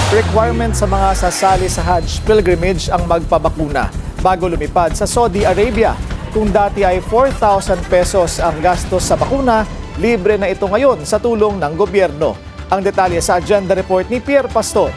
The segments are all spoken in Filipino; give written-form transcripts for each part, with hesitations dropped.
Requirement sa mga sasali sa Hajj pilgrimage ang magpabakuna bago lumipad sa Saudi Arabia. Kung dati ay 4,000 pesos ang gastos sa bakuna, libre na ito ngayon sa tulong ng gobyerno. Ang detalye sa agenda report ni Pierre Pastor.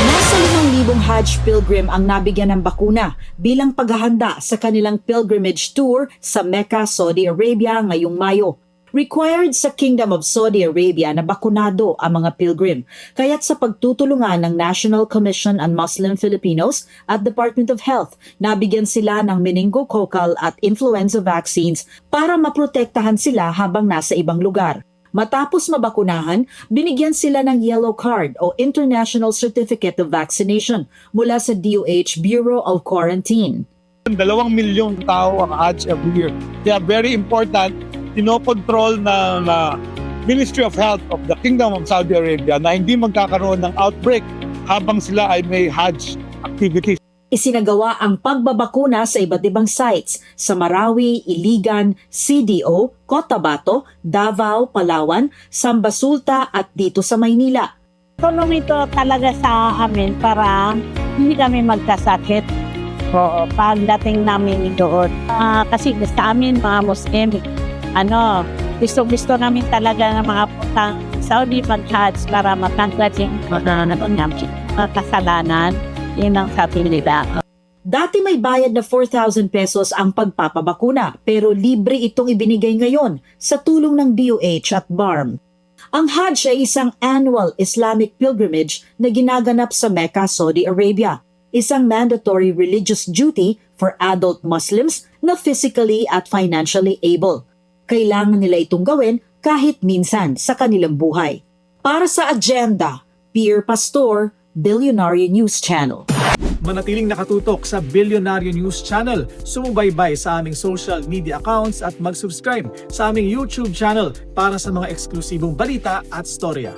Nasa 5,000 Hajj pilgrim ang nabigyan ng bakuna bilang paghahanda sa kanilang pilgrimage tour sa Mecca, Saudi Arabia ngayong Mayo. Required sa Kingdom of Saudi Arabia na bakunado ang mga pilgrim, kaya't sa pagtutulungan ng National Commission on Muslim Filipinos at Department of Health, nabigyan sila ng meningococcal at influenza vaccines para maprotektahan sila habang nasa ibang lugar. Matapos mabakunahan, binigyan sila ng Yellow Card o International Certificate of Vaccination mula sa DOH Bureau of Quarantine. 2 milyong tao ang Hajj every year. Kaya very important, tinokontrol ng Ministry of Health of the Kingdom of Saudi Arabia na hindi magkakaroon ng outbreak habang sila ay may Hajj activities. Isinagawa ang pagbabakuna sa iba't ibang sites sa Marawi, Iligan, CDO, Cotabato, Davao, Palawan, Sambasulta at dito sa Maynila. Tulong ito talaga sa amin para hindi kami magkasakit pagdating namin doon. Kasi sa amin mga Muslim, gusto namin talaga ng mga puntang Saudi mag-Hajj para matanggal yung mga kasalanan. Yun ang sabi nila. Dati may bayad na 4,000 pesos ang pagpapabakuna pero libre itong ibinigay ngayon sa tulong ng DOH at BARM. Ang Hajj ay isang annual Islamic pilgrimage na ginaganap sa Mecca, Saudi Arabia. Isang mandatory religious duty for adult Muslims na physically at financially able. Kailangan nila itong gawin kahit minsan sa kanilang buhay. Para sa agenda, Pierre Pastor, Billionaire News Channel. Manatiling nakatutok sa Billionaire News Channel. Sumubaybay sa aming social media accounts at mag-subscribe sa aming YouTube channel para sa mga eksklusibong balita at storya.